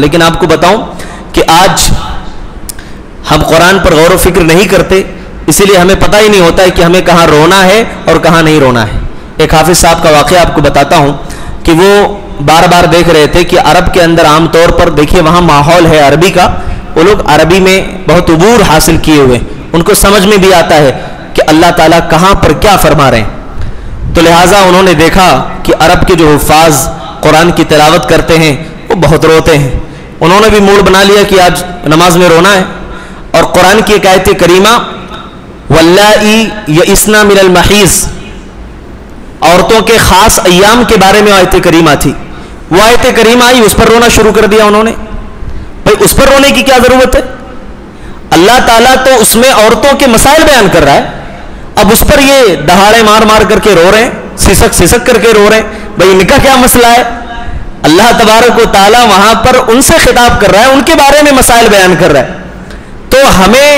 لیکن آپ کو بتاؤں کہ آج ہم قرآن پر غور و فکر نہیں کرتے، اسی لیے ہمیں پتہ ہی نہیں ہوتا ہے کہ ہمیں کہاں رونا ہے اور کہاں نہیں رونا ہے۔ ایک حافظ صاحب کا واقعہ آپ کو بتاتا ہوں کہ وہ بار بار دیکھ رہے تھے کہ عرب کے اندر عام طور پر دیکھیے وہاں ماحول ہے عربی کا، وہ لوگ عربی میں بہت عبور حاصل کیے ہوئے، ان کو سمجھ میں بھی آتا ہے کہ اللہ تعالیٰ کہاں پر کیا فرما رہے ہیں۔ تو لہٰذا انہوں نے دیکھا کہ عرب کے جو حفاظ قرآن کی تلاوت کرتے ہیں وہ بہت روتے ہیں، انہوں نے بھی موڈ بنا لیا کہ آج نماز میں رونا ہے، اور قرآن کی ایک آیت کریمہ واللائی یئسن من المحیض، عورتوں کے خاص ایام کے بارے میں آیت کریمہ تھی، وہ آیت کریمہ آئی، اس پر رونا شروع کر دیا انہوں نے۔ بھائی اس پر رونے کی کیا ضرورت ہے؟ اللہ تعالیٰ تو اس میں عورتوں کے مسائل بیان کر رہا ہے، اب اس پر یہ دہاڑے مار مار کر کے رو رہے ہیں، سسک سسک کر کے رو رہے ہیں، بھائی ان کا کیا مسئلہ ہے؟ اللہ تبارک و تعالیٰ وہاں پر ان سے خطاب کر رہا ہے، ان کے بارے میں مسائل بیان کر رہا ہے، تو ہمیں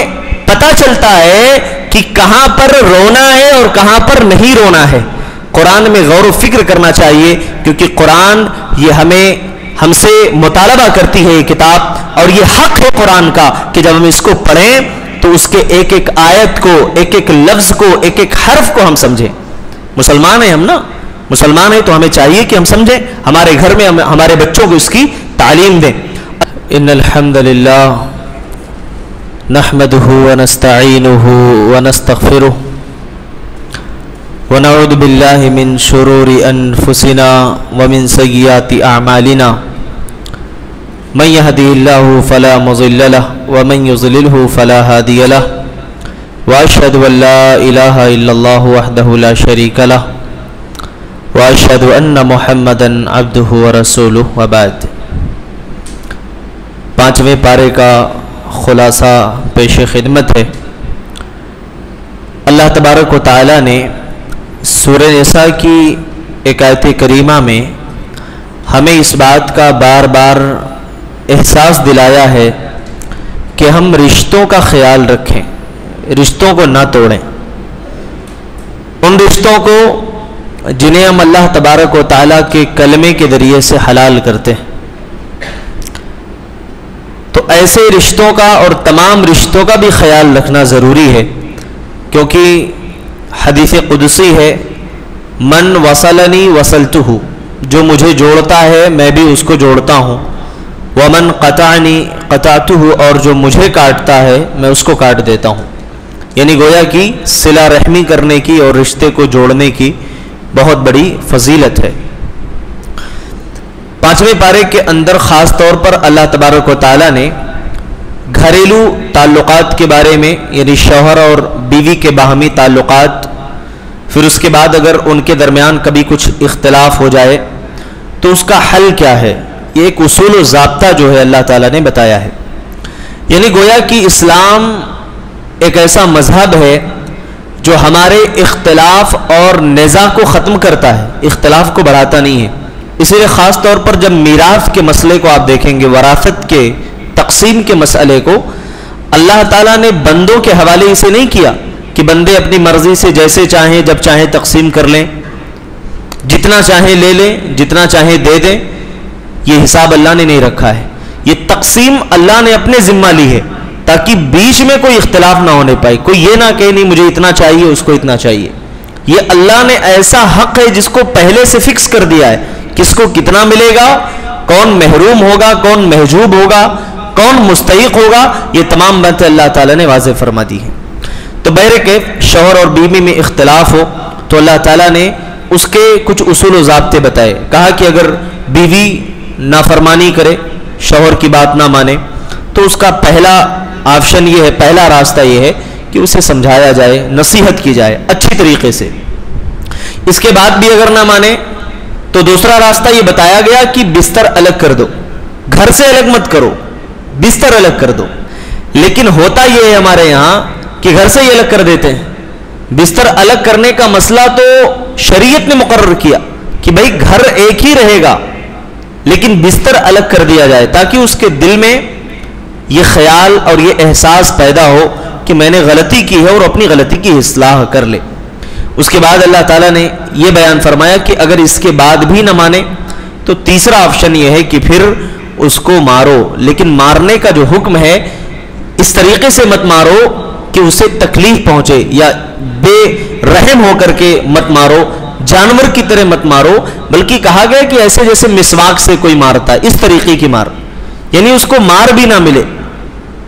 پتہ چلتا ہے کہ کہاں پر رونا ہے اور کہاں پر نہیں رونا ہے۔ قرآن میں غور و فکر کرنا چاہیے، کیونکہ قرآن یہ ہم سے مطالبہ کرتی ہے یہ کتاب، اور یہ حق ہے قرآن کا کہ جب ہم اس کو پڑھیں تو اس کے ایک ایک آیت کو، ایک ایک لفظ کو، ایک ایک حرف کو ہم سمجھیں۔ مسلمان ہیں ہم نا، مسلمان ہیں تو ہمیں چاہیے کہ ہم سمجھیں، ہمارے گھر میں ہمارے بچوں کو اس کی تعلیم دیں۔ ان الحمد للہ نحمده ونستعینه ونستغفره ونعوذ باللہ من شرور انفسنا ومن سیئات اعمالنا من يهده الله فلا مضل له ومن يضلله فلا هادي له واشهد ان لا اله الا الله وحده لا شريك له واشهد ان محمدا عبده ورسوله وبعد۔ پانچویں پارے کا خلاصہ پیش خدمت ہے۔ اللہ تبارک و تعالی نے سورہ نساء کی ایک آیت کریمہ میں ہمیں اس بات کا بار بار احساس دلایا ہے کہ ہم رشتوں کا خیال رکھیں، رشتوں کو نہ توڑیں، ان رشتوں کو جنہیں ہم اللہ تبارک و تعالیٰ کے کلمے کے ذریعے سے حلال کرتے ہیں۔ تو ایسے رشتوں کا اور تمام رشتوں کا بھی خیال رکھنا ضروری ہے، کیونکہ حدیث قدسی ہے من وصلنی وصلتہ، جو مجھے جوڑتا ہے میں بھی اس کو جوڑتا ہوں، ومن قطعنی قطعتہ، اور جو مجھے کاٹتا ہے میں اس کو کاٹ دیتا ہوں۔ یعنی گویا کہ صلہ رحمی کرنے کی اور رشتے کو جوڑنے کی بہت بڑی فضیلت ہے۔ پانچویں پارے کے اندر خاص طور پر اللہ تبارک و تعالیٰ نے گھریلو تعلقات کے بارے میں، یعنی شوہر اور بیوی کے باہمی تعلقات، پھر اس کے بعد اگر ان کے درمیان کبھی کچھ اختلاف ہو جائے تو اس کا حل کیا ہے، یہ ایک اصول و ضابطہ جو ہے اللہ تعالیٰ نے بتایا ہے۔ یعنی گویا کہ اسلام ایک ایسا مذہب ہے جو ہمارے اختلاف اور نزاع کو ختم کرتا ہے، اختلاف کو بڑھاتا نہیں ہے۔ اسی لیے خاص طور پر جب میراث کے مسئلے کو آپ دیکھیں گے، وراثت کے تقسیم کے مسئلے کو اللہ تعالیٰ نے بندوں کے حوالے اسے نہیں کیا کہ بندے اپنی مرضی سے جیسے چاہیں جب چاہیں تقسیم کر لیں، جتنا چاہیں لے لیں، جتنا چاہیں دے دیں، یہ حساب اللہ نے نہیں رکھا ہے۔ یہ تقسیم اللہ نے اپنے ذمہ لی ہے تاکہ بیچ میں کوئی اختلاف نہ ہونے پائے، کوئی یہ نہ کہے نہیں مجھے اتنا چاہیے اس کو اتنا چاہیے۔ یہ اللہ نے ایسا حق ہے جس کو پہلے سے فکس کر دیا ہے، کس کو کتنا ملے گا، کون محروم ہوگا، کون محجوب ہوگا، کون مستحق ہوگا، یہ تمام باتیں اللہ تعالیٰ نے واضح فرما دی ہیں۔ تو بہرکیف شوہر اور بیوی میں اختلاف ہو تو اللہ تعالیٰ نے اس کے کچھ اصول و ضابطے بتائے، کہا کہ اگر بیوی نافرمانی کرے، شوہر کی بات نہ مانے، تو اس کا پہلا آپشن یہ ہے، پہلا راستہ یہ ہے کہ اسے سمجھایا جائے، نصیحت کی جائے اچھی طریقے سے۔ اس کے بعد بھی اگر نہ مانے تو دوسرا راستہ یہ بتایا گیا کہ بستر الگ کر دو، گھر سے الگ مت کرو، بستر الگ کر دو۔ لیکن ہوتا یہ ہے ہمارے یہاں کہ گھر سے ہی الگ کر دیتے ہیں۔ بستر الگ کرنے کا مسئلہ تو شریعت نے مقرر کیا کہ بھائی گھر ایک ہی رہے گا لیکن بستر الگ کر دیا جائے، تاکہ اس کے دل میں یہ خیال اور یہ احساس پیدا ہو کہ میں نے غلطی کی ہے اور اپنی غلطی کی اصلاح کر لے۔ اس کے بعد اللہ تعالیٰ نے یہ بیان فرمایا کہ اگر اس کے بعد بھی نہ مانے تو تیسرا آپشن یہ ہے کہ پھر اس کو مارو، لیکن مارنے کا جو حکم ہے اس طریقے سے مت مارو کہ اسے تکلیف پہنچے، یا بے رحم ہو کر کے مت مارو، جانور کی طرح مت مارو، بلکہ کہا گیا کہ ایسے جیسے مسواک سے کوئی مارتا ہے اس طریقے کی مار، یعنی اس کو مار بھی نہ ملے.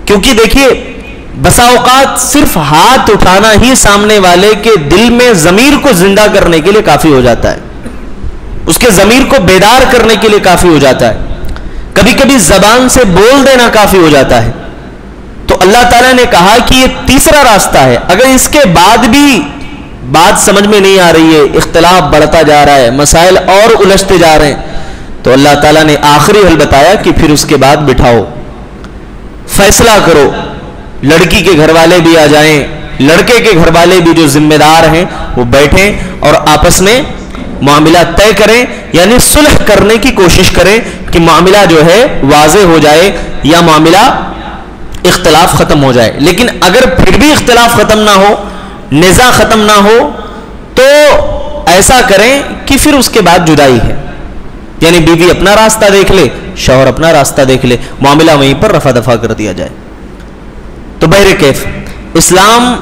کیونکہ دیکھیے بسا اوقات صرف ہاتھ اٹھانا ہی سامنے والے کے دل میں ضمیر کو زندہ کرنے کے لیے کافی ہو جاتا ہے، اس کے ضمیر کو بیدار کرنے کے لیے کافی ہو جاتا ہے، کبھی کبھی زبان سے بول دینا کافی ہو جاتا ہے. تو اللہ تعالیٰ نے کہا کہ یہ تیسرا راستہ ہے، اگر اس کے بعد بھی بات سمجھ میں نہیں آ رہی ہے، اختلاف بڑھتا جا رہا ہے، مسائل اور الجھتے جا رہے ہیں، تو اللہ تعالیٰ نے آخری حل بتایا کہ پھر اس کے بعد بٹھاؤ، فیصلہ کرو، لڑکی کے گھر والے بھی آ جائیں، لڑکے کے گھر والے بھی جو ذمہ دار ہیں وہ بیٹھیں اور آپس میں معاملہ طے کریں، یعنی صلح کرنے کی کوشش کریں کہ معاملہ جو ہے واضح ہو جائے یا معاملہ اختلاف ختم ہو جائے. لیکن اگر پھر بھی اختلاف ختم نہ ہو، نزاع ختم نہ ہو، تو ایسا کریں کہ پھر اس کے بعد جدائی ہے، یعنی بیوی اپنا راستہ دیکھ لے، شوہر اپنا راستہ دیکھ لے، معاملہ وہیں پر رفع دفع کر دیا جائے. تو بہرکیف اسلام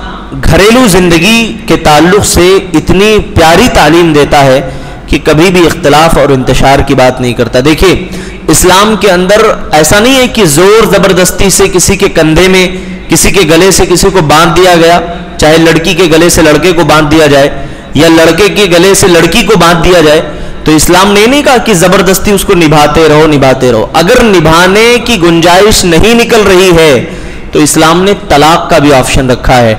گھریلو زندگی کے تعلق سے اتنی پیاری تعلیم دیتا ہے کہ کبھی بھی اختلاف اور انتشار کی بات نہیں کرتا. دیکھیے اسلام کے اندر ایسا نہیں ہے کہ زور زبردستی سے کسی کے کندھے میں، کسی کے گلے سے کسی کو باندھ دیا گیا، چاہے لڑکی کے گلے سے لڑکے کو باندھ دیا جائے یا لڑکے کے گلے سے لڑکی کو باندھ دیا جائے. تو اسلام نے نہیں کہا کہ زبردستی اس کو نبھاتے رہو نبھاتے رہو. اگر نبھانے کی گنجائش نہیں نکل رہی ہے تو اسلام نے طلاق کا بھی آپشن رکھا ہے.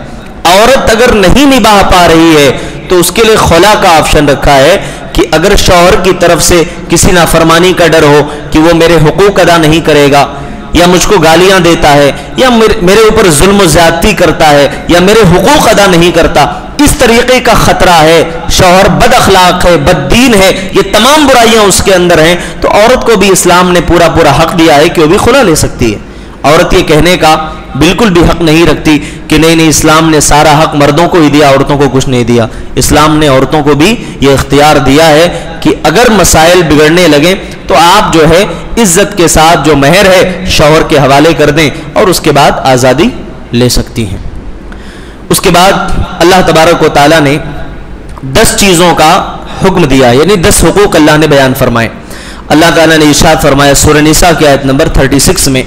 عورت اگر نہیں نبھا پا رہی ہے تو اس کے لیے خلا کا آپشن رکھا ہے کہ اگر شوہر کی طرف سے کسی نافرمانی کا ڈر ہو کہ وہ میرے حقوق ادا نہیں کرے گا، یا مجھ کو گالیاں دیتا ہے، یا میرے اوپر ظلم و زیادتی کرتا ہے، یا میرے حقوق ادا نہیں کرتا، اس طریقے کا خطرہ ہے، شوہر بد اخلاق ہے، بد دین ہے، یہ تمام برائیاں اس کے اندر ہیں، تو عورت کو بھی اسلام نے پورا حق دیا ہے کہ وہ بھی خلا لے سکتی ہے. عورت یہ کہنے کا بالکل بھی حق نہیں رکھتی کہ نہیں اسلام نے سارا حق مردوں کو ہی دیا، عورتوں کو کچھ نہیں دیا. اسلام نے عورتوں کو بھی یہ اختیار دیا ہے کہ اگر مسائل بگڑنے لگیں تو آپ جو ہے عزت کے ساتھ جو مہر ہے شوہر کے حوالے کر دیں اور اس کے بعد آزادی لے سکتی ہیں. اس کے بعد اللہ تبارک و تعالیٰ نے 10 چیزوں کا حکم دیا، یعنی 10 حقوق اللہ نے بیان فرمائے. اللہ تعالیٰ نے ارشاد فرمایا سورہ نساء کی آیت نمبر 36 میں،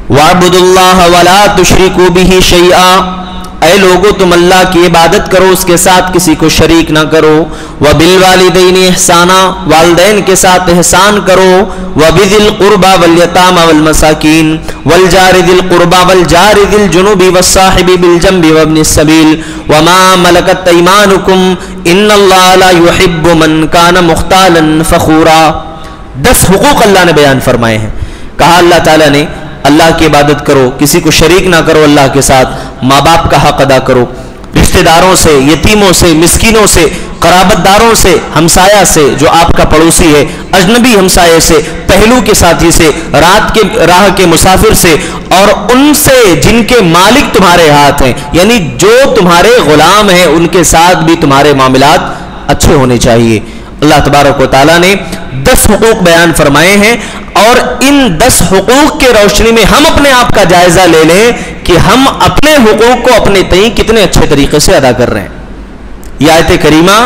وَاعْبُدُوا اللَّهَ وَلَا تُشْرِكُوا بِهِ شَيْئًا، اے لوگو تم اللہ کی عبادت کرو، اس کے ساتھ کسی کو شریک نہ کرو. وَبِالْوَالِدَيْنِ إِحْسَانًا، والدین کے ساتھ احسان کرو. وَبِذِي الْقُرْبَى وَالْيَتَامَى وَالْمَسَاكِينِ وَالْجَارِ ذِي الْقُرْبَى وَالْجَارِ ذِي الْجُنُبِ وَالصَّاحِبِ بِالْجَنبِ وَابْنِ السَّبِيلِ وَمَا مَلَكَتْ أَيْمَانُكُمْ إِنَّ اللَّهَ لَا يُحِبُّ مَنْ كَانَ مُخْتَالًا فَخُورًا. 10 حقوق اللہ نے بیان فرمائے ہیں. کہا اللہ تعالیٰ نے اللہ کی عبادت کرو، کسی کو شریک نہ کرو اللہ کے ساتھ، ماں باپ کا حق ادا کرو، رشتہ داروں سے، یتیموں سے، مسکینوں سے، قرابت داروں سے، ہمسایہ سے جو آپ کا پڑوسی ہے، اجنبی ہمسایہ سے، پہلو کے ساتھی سے، رات کے راہ کے مسافر سے، اور ان سے جن کے مالک تمہارے ہاتھ ہیں، یعنی جو تمہارے غلام ہیں ان کے ساتھ بھی تمہارے معاملات اچھے ہونے چاہیے. اللہ تبارک و تعالیٰ نے 10 حقوق بیان فرمائے ہیں، اور ان 10 حقوق کے روشنی میں ہم اپنے آپ کا جائزہ لے لیں کہ ہم اپنے حقوق کو اپنے تئیں کتنے اچھے طریقے سے ادا کر رہے ہیں. یہ آیت کریمہ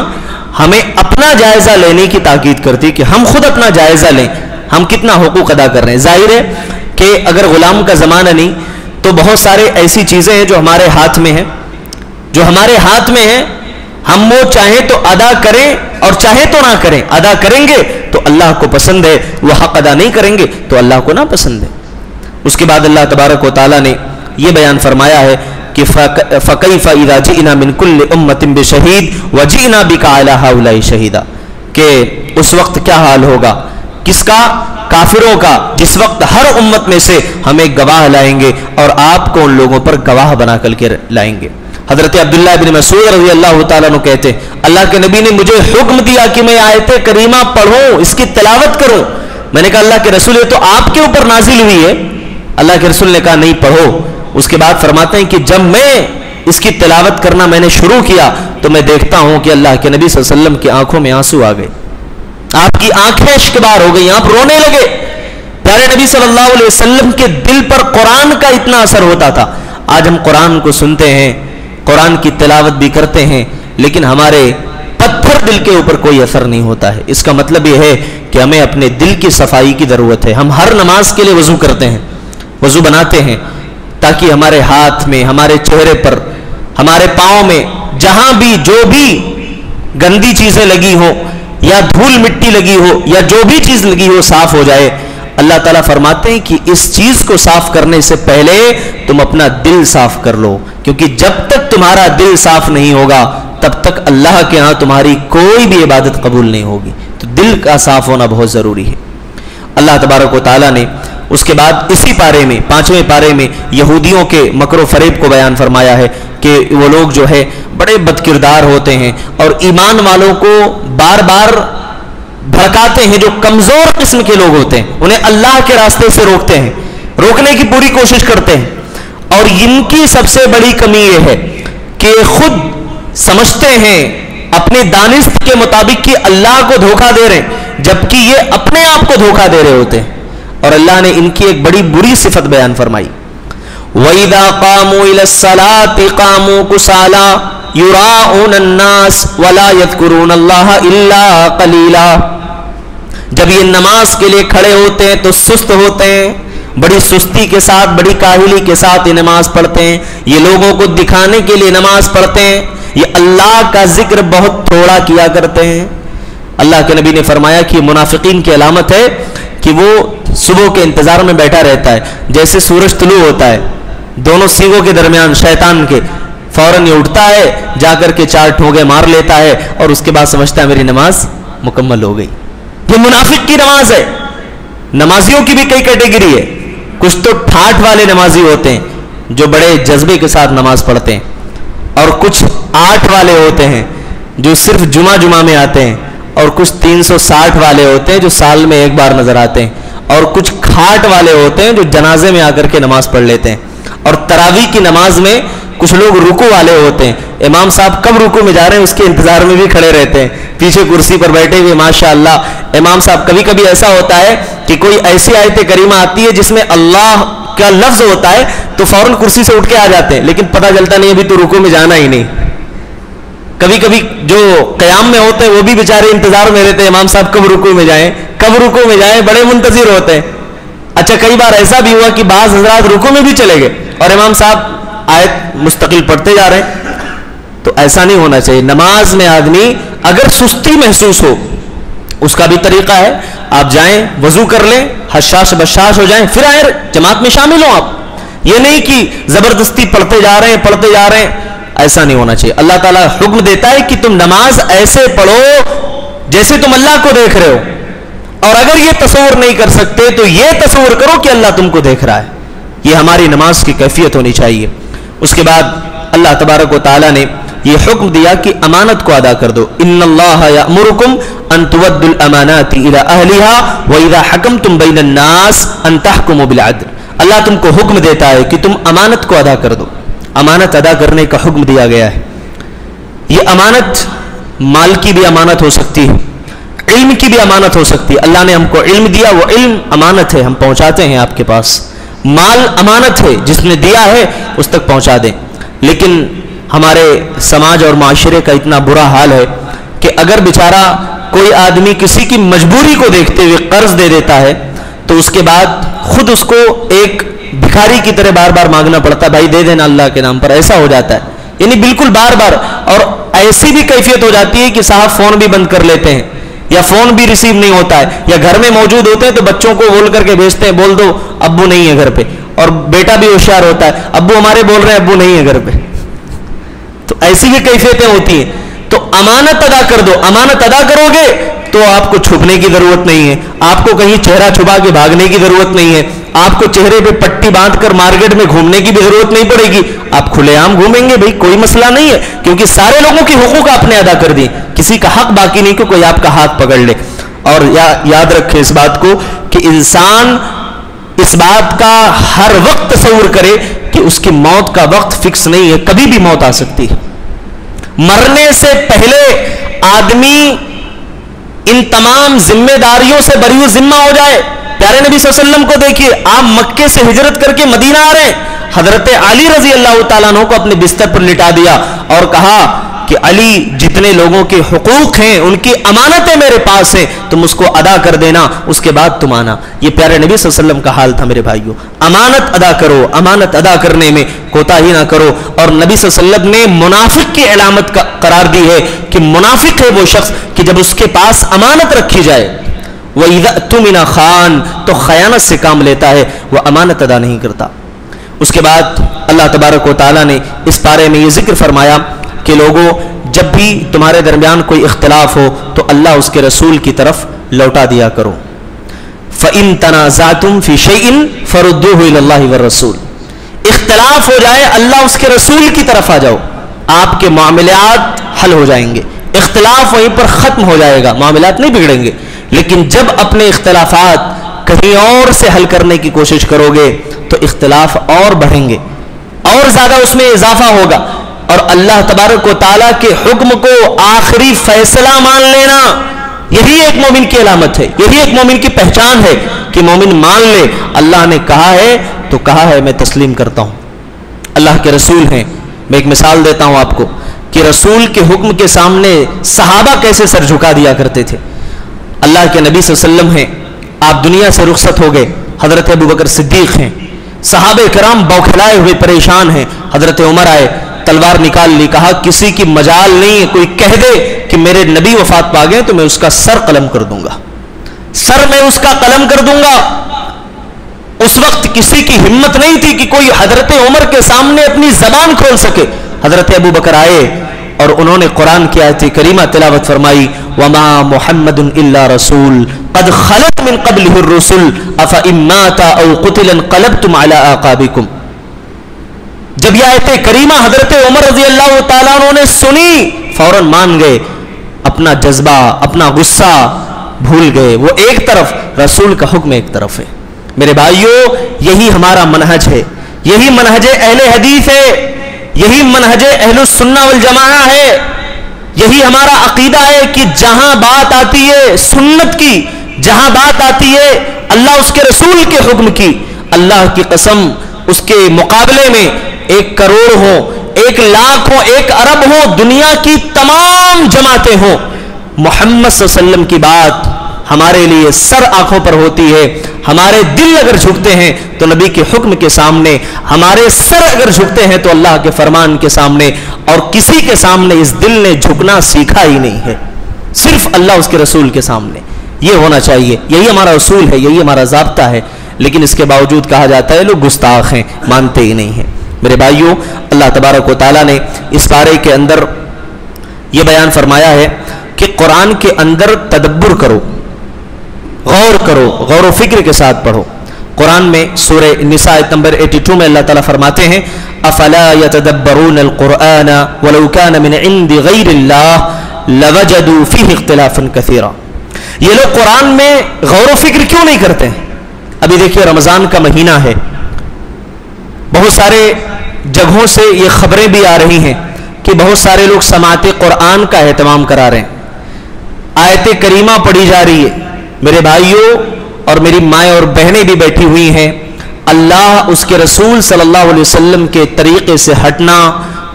ہمیں اپنا جائزہ لینے کی تاکید کرتی کہ ہم خود اپنا جائزہ لیں، ہم کتنا حقوق ادا کر رہے ہیں. ظاہر ہے کہ اگر غلام کا زمانہ نہیں تو بہت سارے ایسی چیزیں ہیں جو ہمارے ہاتھ میں ہیں، ہم وہ چاہیں تو ادا کریں اور چاہے تو نہ کریں. ادا کریں گے تو اللہ کو پسند ہے، وہ حق ادا نہیں کریں گے تو اللہ کو نہ پسند ہے. اس کے بعد اللہ تبارک و تعالیٰ نے یہ بیان فرمایا ہے کہ فَكَيْفَ إِذَا جِئْنَا مِن كُلِّ أُمَّةٍ بِشَهِيدٍ وَجِئْنَا بِكَ عَلَىٰ هَٰؤُلَاءِ شَهِيدًا، کہ اس وقت کیا حال ہوگا، کس کا؟ کافروں کا، جس وقت ہر امت میں سے ہم ایک گواہ لائیں گے اور آپ کو ان لوگوں پر گواہ بنا کر کے لائیں گے. حضرت عبداللہ بن مسعود رضی اللہ تعالیٰ عنہ کہتے اللہ کے نبی نے مجھے حکم دیا کہ میں آیت کریمہ پڑھوں، اس کی تلاوت کروں. میں نے کہا اللہ کے رسول یہ تو آپ کے اوپر نازل ہوئی ہے. اللہ کے رسول نے کہا نہیں پڑھو. اس کے بعد فرماتے ہیں کہ جب میں اس کی تلاوت کرنا میں نے شروع کیا تو میں دیکھتا ہوں کہ اللہ کے نبی صلی اللہ علیہ وسلم کی آنکھوں میں آنسو آ گئے، آپ کی آنکھیں اشکبار ہو گئی، آپ رونے لگے. پیارے نبی صلی اللہ علیہ وسلم کے دل پر قرآن کا اتنا اثر ہوتا تھا. آج ہم قرآن کو سنتے ہیں, قرآن کی تلاوت بھی کرتے ہیں, لیکن ہمارے پتھر دل کے اوپر کوئی اثر نہیں ہوتا ہے. اس کا مطلب یہ ہے کہ ہمیں اپنے دل کی صفائی کی ضرورت ہے. ہم ہر نماز کے لیے وضو کرتے ہیں, وضو بناتے ہیں, تاکہ ہمارے ہاتھ میں, ہمارے چہرے پر, ہمارے پاؤں میں جہاں بھی جو بھی گندی چیزیں لگی ہوں یا دھول مٹی لگی ہو یا جو بھی چیز لگی ہو صاف ہو جائے. اللہ تعالیٰ فرماتے ہیں کہ اس چیز کو صاف کرنے سے پہلے تم اپنا دل صاف کر لو, کیونکہ جب تک تمہارا دل صاف نہیں ہوگا تب تک اللہ کے ہاں تمہاری کوئی بھی عبادت قبول نہیں ہوگی. تو دل کا صاف ہونا بہت ضروری ہے. اللہ تبارک و تعالیٰ نے اس کے بعد اسی پارے میں, 5ویں پارے میں, یہودیوں کے مکر و فریب کو بیان فرمایا ہے کہ وہ لوگ جو ہے بڑے بد کردار ہوتے ہیں اور ایمان والوں کو بار بار بھڑکاتے ہیں. جو کمزور قسم کے لوگ ہوتے ہیں انہیں اللہ کے راستے سے روکتے ہیں, روکنے کی پوری کوشش کرتے ہیں. اور ان کی سب سے بڑی کمی یہ ہے کہ خود سمجھتے ہیں اپنے دانست کے مطابق کہ اللہ کو دھوکہ دے رہے ہیں, جبکہ یہ اپنے آپ کو دھوکہ دے رہے ہوتے ہیں. اور اللہ نے ان کی ایک بڑی بری صفت بیان فرمائی, وَإِذَا قَامُوا إِلَى الصَّلَاةِ قَامُوا كُسَالَىٰ يُرَاءُونَ النَّاسَ وَلَا يَذْكُرُونَ اللَّهَ إِلَّا قَلِيلًا. جب یہ نماز کے لیے کھڑے ہوتے ہیں تو سست ہوتے ہیں, بڑی سستی کے ساتھ, بڑی کاہلی کے ساتھ یہ نماز پڑھتے ہیں. یہ لوگوں کو دکھانے کے لیے نماز پڑھتے ہیں, یہ اللہ کا ذکر بہت تھوڑا کیا کرتے ہیں. اللہ کے نبی نے فرمایا کہ منافقین کی علامت ہے کہ وہ صبح کے انتظار میں بیٹھا رہتا ہے. جیسے سورج طلوع ہوتا ہے, دونوں سینگوں کے درمیان شیطان کے, فوراً یہ اٹھتا ہے, جا کر کے 4 ٹھونگے مار لیتا ہے اور اس کے بعد سمجھتا ہے میری نماز مکمل ہو گئی. یہ منافق کی نماز ہے. نمازیوں کی بھی کئی کیٹیگری ہے. کچھ تو ٹھاٹ والے نمازی ہوتے ہیں جو بڑے جذبے کے ساتھ نماز پڑھتے ہیں, اور کچھ 8 والے ہوتے ہیں جو صرف جمعہ میں آتے ہیں, اور کچھ 360 والے ہوتے ہیں جو سال میں ایک بار نظر آتے ہیں, اور کچھ کھاٹ والے ہوتے ہیں جو جنازے میں آ کر کے نماز پڑھ لیتے ہیں. اور تراویح کی نماز میں کچھ لوگ رکوع والے ہوتے ہیں, امام صاحب کب رکوع میں جا رہے ہیں اس کے انتظار میں بھی کھڑے رہتے ہیں, پیچھے کرسی پر بیٹھے ہوئے ماشاءاللہ. امام صاحب کبھی کبھی ایسا ہوتا ہے کہ کوئی ایسی آیت کریمہ آتی ہے جس میں اللہ کا لفظ ہوتا ہے تو فوراً کرسی سے اٹھ کے آ جاتے ہیں, لیکن پتہ چلتا نہیں ابھی تو رکوع میں جانا ہی نہیں. کبھی کبھی جو قیام میں ہوتے ہیں وہ بھی بیچارے انتظار میں رہتے ہیں, امام صاحب کب رکوع میں جائیں, کب رکوع میں جائیں, بڑے منتظر ہوتے ہیں. اچھا کئی بار ایسا بھی ہوا کہ بعض حضرات رکوع میں بھی چلے گئے اور امام صاحب آیت مستقل پڑھتے جا رہے ہیں. تو ایسا نہیں ہونا چاہیے. نماز میں آدمی اگر سستی محسوس ہو, اس کا بھی طریقہ ہے, آپ جائیں وضو کر لیں, حشاش بشاش ہو جائیں, پھر آئیں جماعت میں شامل ہوں آپ. یہ نہیں کہ زبردستی پڑھتے جا رہے ہیں, ایسا نہیں ہونا چاہیے. اللہ تعالیٰ حکم دیتا ہے کہ تم نماز ایسے پڑھو جیسے تم اللہ کو دیکھ رہے ہو, اور اگر یہ تصور نہیں کر سکتے تو یہ تصور کرو کہ اللہ تم کو دیکھ رہا ہے. یہ ہماری نماز کی کیفیت ہونی چاہیے. اس کے بعد اللہ تبارک و تعالیٰ نے یہ حکم دیا کہ امانت کو ادا کر دو. ان اللہ یأمرکم ان تودوا الامانات الی اہلہا واذا حکمتم بین الناس ان تحکموا بالعدل. اللہ تم کو حکم دیتا ہے کہ تم امانت کو ادا کر دو. امانت ادا کرنے کا حکم دیا گیا ہے. یہ امانت مال کی بھی امانت ہو سکتی ہے, علم کی بھی امانت ہو سکتی ہے. اللہ نے ہم کو علم دیا, وہ علم امانت ہے, ہم پہنچاتے ہیں آپ کے پاس. مال امانت ہے, جس نے دیا ہے اس تک پہنچا دیں. لیکن ہمارے سماج اور معاشرے کا اتنا برا حال ہے کہ اگر بیچارہ کوئی آدمی کسی کی مجبوری کو دیکھتے ہوئے قرض دے دیتا ہے تو اس کے بعد خود اس کو ایک بھکاری کی طرح بار بار مانگنا پڑتا ہے, بھائی دے دینا اللہ کے نام پر. ایسا ہو جاتا ہے, یعنی بالکل بار بار. اور ایسی بھی کیفیت ہو جاتی ہے کہ صاحب فون بھی بند کر لیتے ہیں, یا فون بھی ریسیو نہیں ہوتا ہے, یا گھر میں موجود ہوتے ہیں تو بچوں کو بول کر کے بھیجتے ہیں, بول دو ابو نہیں ہے گھر پہ. اور بیٹا بھی ہوشیار ہوتا ہے, ابو ہمارے بول رہے ہیں ابو نہیں ہے گھر پہ. تو ایسی بھی کیفیتیں ہوتی ہیں. تو امانت ادا کر دو. امانت ادا کرو گے تو آپ کو چھپنے کی ضرورت نہیں ہے, آپ کو کہیں چہرہ چھپا کے بھاگنے کی ضرورت نہیں ہے, آپ کو چہرے پہ پٹی باندھ کر مارکیٹ میں گھومنے کی بھی ضرورت نہیں پڑے گی. آپ کھلے عام گھومیں گے, بھائی کوئی مسئلہ نہیں ہے, کیونکہ سارے لوگوں کے حقوق آپ نے ادا کر دی. کسی کا حق باقی نہیں کہ کوئی آپ کا ہاتھ پکڑ لے. اور یاد رکھیں اس بات کو کہ انسان اس بات کا ہر وقت تصور کرے کہ اس کی موت کا وقت فکس نہیں ہے, کبھی بھی موت آ سکتی ہے. مرنے سے پہلے آدمی ان تمام ذمہ داریوں سے بری ذمہ ہو جائے پیارے نبی صلی اللہ علیہ وسلم کو دیکھیے، آپ مکے سے ہجرت کر کے مدینہ آ رہے ہیں، حضرت علی رضی اللہ تعالیٰ عنہ کو اپنے بستر پر لٹا دیا اور کہا کہ علی، جتنے لوگوں کے حقوق ہیں ان کی امانتیں میرے پاس ہیں، تم اس کو ادا کر دینا، اس کے بعد تم آنا۔ یہ پیارے نبی صلی اللہ علیہ وسلم کا حال تھا میرے بھائیوں، امانت ادا کرو، امانت ادا کرنے میں کوتاہی نہ کرو۔ اور نبی صلی اللہ علیہ وسلم نے منافق کی علامت قرار دی ہے کہ منافق ہے وہ شخص کہ جب اس کے پاس امانت رکھی جائے، وَإِذَا اؤْتُمِنَ خَانَ، تو خیانت سے کام لیتا ہے، وہ امانت ادا نہیں کرتا۔ اس کے بعد اللہ تبارک و تعالیٰ نے اس پارے میں یہ ذکر فرمایا کہ لوگوں، جب بھی تمہارے درمیان کوئی اختلاف ہو تو اللہ اس کے رسول کی طرف لوٹا دیا کرو۔ فَإِن تَنَازَعْتُمْ فِي شَيْءٍ فَرُدُّوهُ إِلَى اللَّهِ وَالرَّسُولِ، اختلاف ہو جائے اللہ اس کے رسول کی طرف آ جاؤ، آپ کے معاملات حل ہو جائیں گے، اختلاف وہیں پر ختم ہو جائے گا، معاملات نہیں بگڑیں گے۔ لیکن جب اپنے اختلافات کہیں اور سے حل کرنے کی کوشش کرو گے تو اختلاف اور بڑھیں گے، اور زیادہ اس میں اضافہ ہوگا، اور اللہ تبارک و تعالیٰ کے حکم کو آخری فیصلہ مان لینا، یہی ایک مومن کی علامت ہے، یہی ایک مومن کی پہچان ہے کہ مومن مان لے اللہ نے کہا ہے تو کہا ہے، میں تسلیم کرتا ہوں۔ اللہ کے رسول ہیں، میں ایک مثال دیتا ہوں آپ کو کہ رسول کے حکم کے سامنے صحابہ کیسے سر جھکا دیا کرتے تھے۔ اللہ کے نبی صلی اللہ علیہ وسلم ہیں، آپ دنیا سے رخصت ہو گئے، حضرت ابوبکر صدیق ہیں، صحابہ کرام بوکھلائے ہوئے پریشان ہیں، حضرت عمر آئے، تلوار نکال لی، کہا کسی کی مجال نہیں ہے، کوئی کہہ دے کہ میرے نبی وفات پا گئے تو میں اس کا سر قلم کر دوں گا، سر میں اس کا قلم کر دوں گا۔ اس وقت کسی کی ہمت نہیں تھی کہ کوئی حضرت عمر کے سامنے اپنی زبان کھول سکے۔ حضرت ابوبکر آئے اور انہوں نے قرآن کی آیت کریمہ تلاوت فرمائی، وَمَا مُحَمَّدٌ إِلَّا رَسُولٌ قَدْ خَلَتْ مِن قَبْلِهِ الرُّسُلُ أَفَإِن مَّاتَ أَوْ قُتِلَ انقلبتم عَلَىٰ أَعْقَابِكُمْ۔ جب یہ آیت کریمہ حضرت عمر رضی اللہ تعالیٰ عنہ نے سنی، فوراً مان گئے، اپنا جذبہ، اپنا غصہ بھول گئے، وہ ایک طرف، رسول کا حکم ایک طرف ہے۔ میرے بھائیوں، یہی ہمارا منہج ہے، یہی منہج اہل حدیث ہے، یہی منہج اہل السنہ والجماعہ ہے، یہی ہمارا عقیدہ ہے کہ جہاں بات آتی ہے سنت کی، جہاں بات آتی ہے اللہ اس کے رسول کے حکم کی، اللہ کی قسم اس کے مقابلے میں 1 کروڑ ہو، 1 لاکھ ہو، 1 ارب ہو، دنیا کی تمام جماعتیں ہوں، محمد صلی اللہ علیہ وسلم کی بات ہمارے لیے سر آنکھوں پر ہوتی ہے۔ ہمارے دل اگر جھکتے ہیں تو نبی کے حکم کے سامنے، ہمارے سر اگر جھکتے ہیں تو اللہ کے فرمان کے سامنے، اور کسی کے سامنے اس دل نے جھکنا سیکھا ہی نہیں ہے، صرف اللہ اس کے رسول کے سامنے۔ یہ ہونا چاہیے، یہی ہمارا اصول ہے، یہی ہمارا ضابطہ ہے، لیکن اس کے باوجود کہا جاتا ہے لوگ گستاخ ہیں، مانتے ہی نہیں ہیں۔ میرے بھائیوں، اللہ تبارک و تعالیٰ نے اس پارے کے اندر یہ بیان فرمایا ہے کہ قرآن کے اندر تدبر کرو، غور کرو، غور و فکر کے ساتھ پڑھو۔ قرآن میں سورہ نساء آیت نمبر 82 میں اللہ تعالیٰ فرماتے ہیں، افلا يتدبرون القرآن ولو كان من عند غیر اللہ لوجدوا فیہ اختلافا کثیرا۔ یہ لوگ قرآن میں غور و فکر کیوں نہیں کرتے ہیں؟ ابھی دیکھیے رمضان کا مہینہ ہے، بہت سارے جگہوں سے یہ خبریں بھی آ رہی ہیں کہ بہت سارے لوگ سماعت قرآن کا اہتمام کرا رہے ہیں، آیت کریمہ پڑھی جا رہی ہے۔ میرے بھائیوں اور میری مائیں اور بہنیں بھی بیٹھی ہوئی ہیں، اللہ اس کے رسول صلی اللہ علیہ وسلم کے طریقے سے ہٹنا،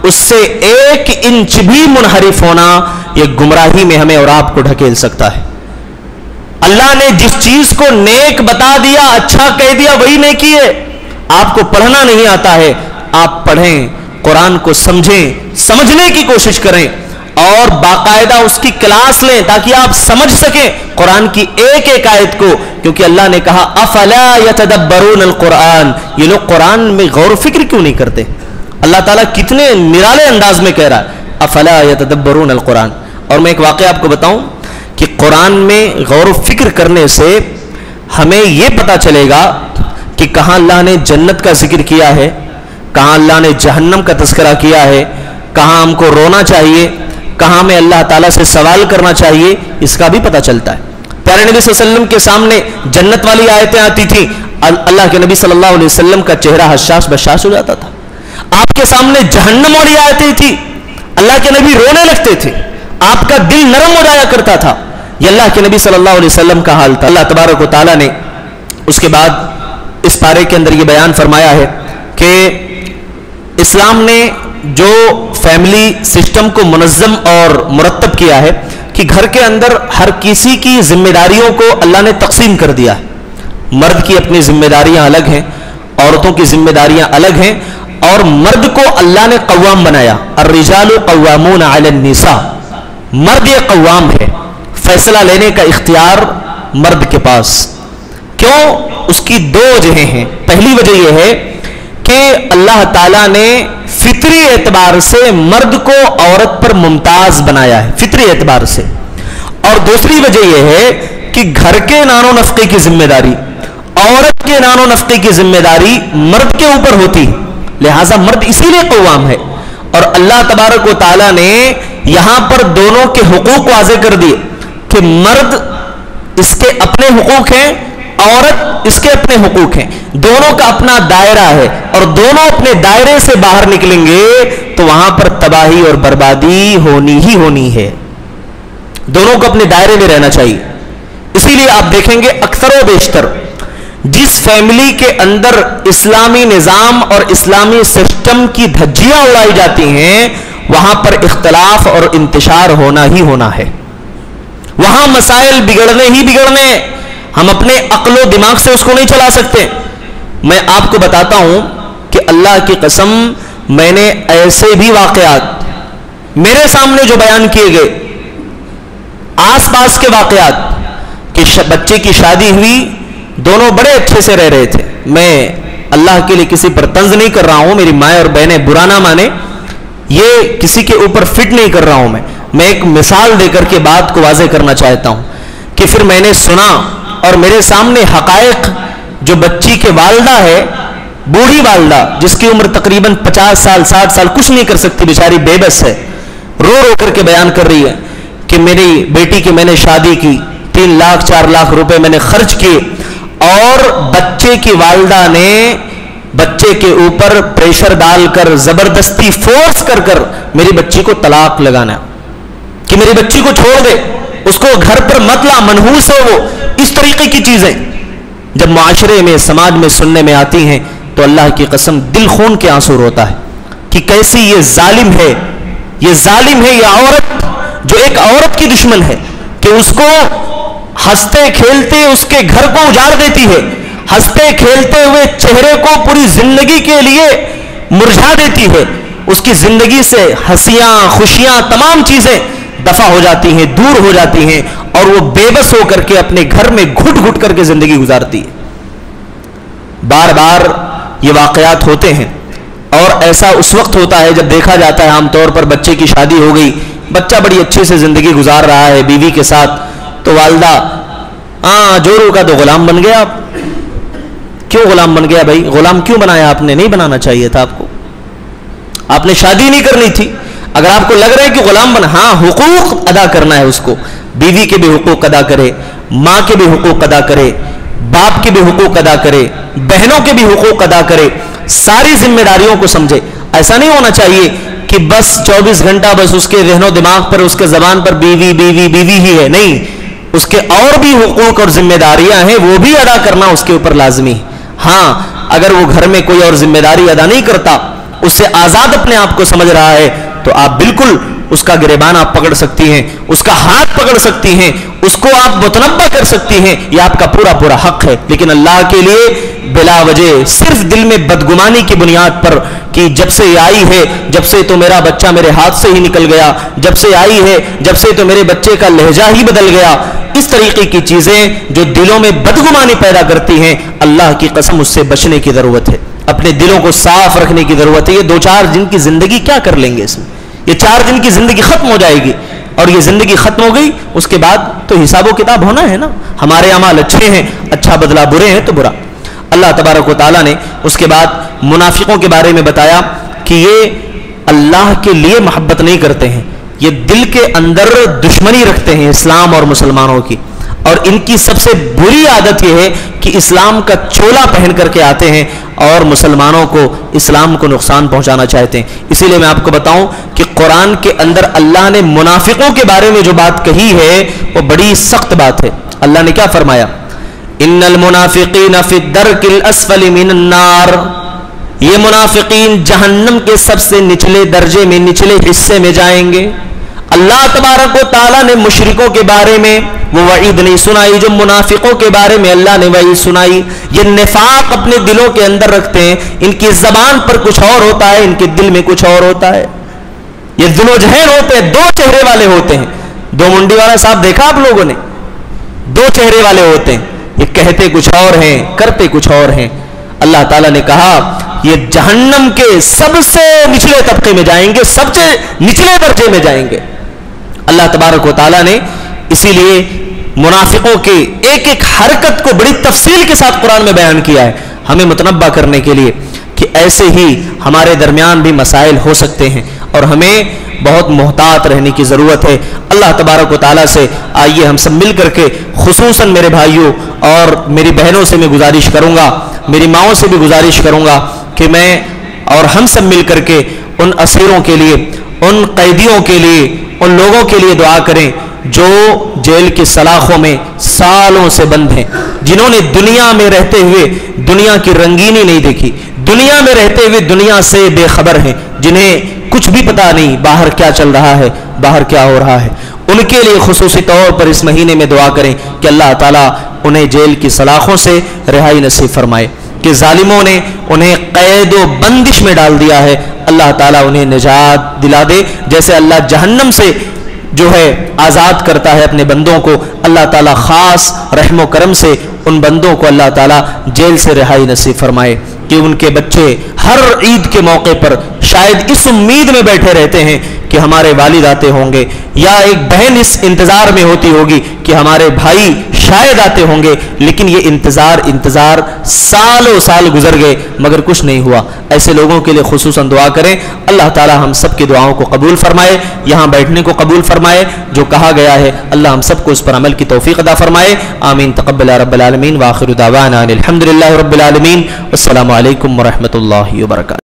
اس سے 1 انچ بھی منحرف ہونا، یہ گمراہی میں ہمیں اور آپ کو ڈھکیل سکتا ہے۔ اللہ نے جس چیز کو نیک بتا دیا، اچھا کہہ دیا، وہی نیکی ہے۔ آپ کو پڑھنا نہیں آتا ہے، آپ پڑھیں، قرآن کو سمجھیں، سمجھنے کی کوشش کریں، اور باقاعدہ اس کی کلاس لیں تاکہ آپ سمجھ سکیں قرآن کی ایک ایک آیت کو، کیونکہ اللہ نے کہا افلا یتدبرون القرآن، یہ لوگ قرآن میں غور و فکر کیوں نہیں کرتے؟ اللہ تعالیٰ کتنے نرالے انداز میں کہہ رہا ہے افلا یتدبرون القرآن۔ اور میں ایک واقعہ آپ کو بتاؤں کہ قرآن میں غور و فکر کرنے سے ہمیں یہ پتا چلے گا کہ کہاں اللہ نے جنت کا ذکر کیا ہے، کہاں اللہ نے جہنم کا تذکرہ کیا ہے، کہاں ہم کو رونا چاہیے، کہاں میں اللہ تعالیٰ سے سوال کرنا چاہیے، اس کا بھی پتہ چلتا ہے۔ پیارے نبی صلی اللہ علیہ وسلم کے سامنے جنت والی آیتیں آتی تھیں، اللہ کے نبی صلی اللہ علیہ وسلم کا چہرہ حشاش بشاش ہو جاتا تھا۔ آپ کے سامنے جہنم والی آیتیں تھیں، اللہ کے نبی رونے لگتے تھے، آپ کا دل نرم ہو جایا کرتا تھا۔ یہ اللہ کے نبی صلی اللہ علیہ وسلم کا حال تھا۔ اللہ تبارک و تعالیٰ نے اس کے بعد اس پارے کے اندر یہ بیان فرمایا ہے کہ اسلام نے جو فیملی سسٹم کو منظم اور مرتب کیا ہے کہ گھر کے اندر ہر کسی کی ذمہ داریوں کو اللہ نے تقسیم کر دیا ہے. مرد کی اپنی ذمہ داریاں الگ ہیں، عورتوں کی ذمہ داریاں الگ ہیں، اور مرد کو اللہ نے قوام بنایا. الرجال قوامون علی النساء، مرد یہ قوام ہے، فیصلہ لینے کا اختیار مرد کے پاس. کیوں؟ اس کی دو وجہیں ہیں. پہلی وجہ یہ ہے کہ اللہ تعالیٰ نے فطری اعتبار سے مرد کو عورت پر ممتاز بنایا ہے، فطری اعتبار سے. اور دوسری وجہ یہ ہے کہ گھر کے نان و نفقے کی ذمہ داری، عورت کے نان و نفقے کی ذمہ داری مرد کے اوپر ہوتی، لہٰذا مرد اسی لیے قوام ہے. اور اللہ تبارک و تعالیٰ نے یہاں پر دونوں کے حقوق واضح کر دیے کہ مرد اس کے اپنے حقوق ہیں، عورت اس کے اپنے حقوق ہیں. دونوں کا اپنا دائرہ ہے، اور دونوں اپنے دائرے سے باہر نکلیں گے تو وہاں پر تباہی اور بربادی ہونی ہی ہونی ہے. دونوں کو اپنے دائرے میں رہنا چاہیے. اسی لیے آپ دیکھیں گے اکثر و بیشتر جس فیملی کے اندر اسلامی نظام اور اسلامی سسٹم کی دھجیاں اڑائی جاتی ہیں وہاں پر اختلاف اور انتشار ہونا ہی ہونا ہے. وہاں مسائل بگڑنے ہی بگڑنے، ہم اپنے عقل و دماغ سے اس کو نہیں چلا سکتے. میں آپ کو بتاتا ہوں کہ اللہ کی قسم میں نے ایسے بھی واقعات میرے سامنے جو بیان کیے گئے، آس پاس کے واقعات کہ بچے کی شادی ہوئی، دونوں بڑے اچھے سے رہ رہے تھے. میں اللہ کے لیے کسی پر طنز نہیں کر رہا ہوں، میری مائیں اور بہنیں برا نہ مانے، یہ کسی کے اوپر فٹ نہیں کر رہا ہوں. میں ایک مثال دے کر کے بات کو واضح کرنا چاہتا ہوں کہ پھر میں نے سنا اور میرے سامنے حقائق، جو بچی کے والدہ ہے، بوڑھی والدہ جس کی عمر تقریباً 50 سال 60 سال، کچھ نہیں کر سکتی بیچاری، بے بس ہے، رو رو کر کے بیان کر رہی ہے کہ میری بیٹی کی میں نے شادی کی، 3 لاکھ 4 لاکھ روپے میں نے خرچ کیے، اور بچے کی والدہ نے بچے کے اوپر پریشر ڈال کر زبردستی فورس کر کر میری بچی کو طلاق لگانا کہ میری بچی کو چھوڑ دے، اس کو گھر پر مت لا، منحوس ہے وہ. اس طریقے کی چیزیں جب معاشرے میں سماج میں سننے میں آتی ہیں تو اللہ کی قسم دل خون کے آنسو روتا ہے کہ کیسی یہ ظالم ہے، یہ ظالم ہے، یہ عورت جو ایک عورت کی دشمن ہے کہ اس کو ہنستے کھیلتے اس کے گھر کو اجاڑ دیتی ہے، ہنستے کھیلتے ہوئے چہرے کو پوری زندگی کے لیے مرجھا دیتی ہے. اس کی زندگی سے ہنسیاں خوشیاں تمام چیزیں دفع ہو جاتی ہیں، دور ہو جاتی ہیں، اور وہ بے بس ہو کر کے اپنے گھر میں گھٹ گھٹ کر کے زندگی گزارتی ہے. بار بار یہ واقعات ہوتے ہیں، اور ایسا اس وقت ہوتا ہے جب دیکھا جاتا ہے عام طور پر بچے کی شادی ہو گئی، بچہ بڑی اچھے سے زندگی گزار رہا ہے بیوی کے ساتھ، تو والدہ جورو کا تو غلام بن گیا. آپ کیوں غلام بن گیا بھائی؟ غلام کیوں بنایا آپ نے؟ نہیں بنانا چاہیے تھا آپ کو، آپ نے شادی نہیں کرنی تھی. اگر آپ کو لگ رہا ہے کہ غلام بنا، ہاں حقوق ادا کرنا ہے اس کو، بیوی کے بھی حقوق ادا کرے، ماں کے بھی حقوق ادا کرے، باپ کے بھی حقوق ادا کرے، بہنوں کے بھی حقوق ادا کرے، ساری ذمہ داریوں کو سمجھے. ایسا نہیں ہونا چاہیے کہ بس 24 گھنٹہ بس اس کے ذہن و دماغ پر، اس کے زبان پر بیوی بیوی بیوی ہی ہے. نہیں، اس کے اور بھی حقوق اور ذمہ داریاں ہیں، وہ بھی ادا کرنا اس کے اوپر لازمی ہے. ہاں اگر وہ گھر میں کوئی اور ذمہ داری ادا نہیں کرتا، اس سے آزاد اپنے آپ کو سمجھ رہا ہے، تو آپ بالکل اس کا گریبان آپ پکڑ سکتی ہیں، اس کا ہاتھ پکڑ سکتی ہیں، اس کو آپ متنبہ کر سکتی ہیں، یہ آپ کا پورا پورا حق ہے. لیکن اللہ کے لیے بلا وجہ صرف دل میں بدگمانی کی بنیاد پر کہ جب سے یہ آئی ہے، جب سے تو میرا بچہ میرے ہاتھ سے ہی نکل گیا، جب سے آئی ہے جب سے تو میرے بچے کا لہجہ ہی بدل گیا، اس طریقے کی چیزیں جو دلوں میں بدگمانی پیدا کرتی ہیں، اللہ کی قسم اس سے بچنے کی ضرورت ہے. اپنے دلوں کو صاف رکھنے کی ضرورت ہے. یہ 2-4 دن کی زندگی کیا کر لیں گے اس میں؟ یہ 4 دن کی زندگی ختم ہو جائے گی، اور یہ زندگی ختم ہو گئی اس کے بعد تو حساب و کتاب ہونا ہے نا. ہمارے اعمال اچھے ہیں، اچھا بدلہ، برے ہیں تو برا. اللہ تبارک و تعالیٰ نے اس کے بعد منافقوں کے بارے میں بتایا کہ یہ اللہ کے لیے محبت نہیں کرتے ہیں، یہ دل کے اندر دشمنی رکھتے ہیں اسلام اور مسلمانوں کی. اور ان کی سب سے بری عادت یہ ہے کہ اسلام کا چولا پہن کر کے آتے ہیں اور مسلمانوں کو، اسلام کو نقصان پہنچانا چاہتے ہیں. اسی لیے میں آپ کو بتاؤں کہ قرآن کے اندر اللہ نے منافقوں کے بارے میں جو بات کہی ہے وہ بڑی سخت بات ہے. اللہ نے کیا فرمایا؟ ان المنافقین فی الدرک الاسفل من النار، یہ منافقین جہنم کے سب سے نچلے درجے میں، نچلے حصے میں جائیں گے۔ اللہ تبارک و تعالیٰ نے مشرکوں کے بارے میں وہ وعید نہیں سنائی جو منافقوں کے بارے میں اللہ نے وعید سنائی۔ یہ نفاق اپنے دلوں کے اندر رکھتے ہیں، ان کی زبان پر کچھ اور ہوتا ہے، ان کے دل میں کچھ اور ہوتا ہے۔ یہ ذل و جہین ہوتے ہیں، دو چہرے والے ہوتے ہیں۔ دو منڈی والا صاحب دیکھا آپ لوگوں نے؟ دو چہرے والے ہوتے ہیں، یہ کہتے کچھ اور ہیں، کرتے کچھ اور ہیں۔ اللہ تعالیٰ نے کہا یہ جہنم کے سب سے نچلے طبقے میں جائیں گے، سب سے نچلے درجے میں جائیں گے۔ اللہ تبارک و تعالیٰ نے اسی لیے منافقوں کے ایک ایک حرکت کو بڑی تفصیل کے ساتھ قرآن میں بیان کیا ہے، ہمیں متنبہ کرنے کے لیے کہ ایسے ہی ہمارے درمیان بھی مسائل ہو سکتے ہیں اور ہمیں بہت محتاط رہنے کی ضرورت ہے۔ اللہ تبارک و تعالیٰ سے آئیے ہم سب مل کر کے، خصوصاً میرے بھائیوں اور میری بہنوں سے میں گزارش کروں گا، میری ماؤں سے بھی گزارش کروں گا کہ میں اور ہم سب مل کر کے ان اسیروں کے لیے، ان قیدیوں کے لیے، ان لوگوں کے لیے دعا کریں جو جیل کی سلاخوں میں سالوں سے بند ہیں، جنہوں نے دنیا میں رہتے ہوئے دنیا کی رنگینی نہیں دیکھی، دنیا میں رہتے ہوئے دنیا سے بے خبر ہیں، جنہیں کچھ بھی پتا نہیں باہر کیا چل رہا ہے، باہر کیا ہو رہا ہے۔ ان کے لیے خصوصی طور پر اس مہینے میں دعا کریں کہ اللہ تعالیٰ انہیں جیل کی سلاخوں سے رہائی نصیب فرمائے، کہ ظالموں نے انہیں قید و بندش میں ڈال دیا ہے، اللہ تعالیٰ انہیں نجات دلا دے، جیسے اللہ جہنم سے جو ہے آزاد کرتا ہے اپنے بندوں کو، اللہ تعالیٰ خاص رحم و کرم سے ان بندوں کو اللہ تعالیٰ جیل سے رہائی نصیب فرمائے، کہ ان کے بچے ہر عید کے موقع پر شاید اس امید میں بیٹھے رہتے ہیں کہ ہمارے والد آتے ہوں گے، یا ایک بہن اس انتظار میں ہوتی ہوگی کہ ہمارے بھائی شاید آتے ہوں گے، لیکن یہ انتظار سالوں سال گزر گئے مگر کچھ نہیں ہوا۔ ایسے لوگوں کے لیے خصوصاً دعا کریں، اللہ تعالی ہم سب کی دعاؤں کو قبول فرمائے، یہاں بیٹھنے کو قبول فرمائے، جو کہا گیا ہے اللہ ہم سب کو اس پر عمل کی توفیق عطا فرمائے، آمین تقبل رب العالمین، وآخر دعوانا الحمدللہ رب العالمین، السلام علیکم ورحمۃ اللہ وبرکاتہ۔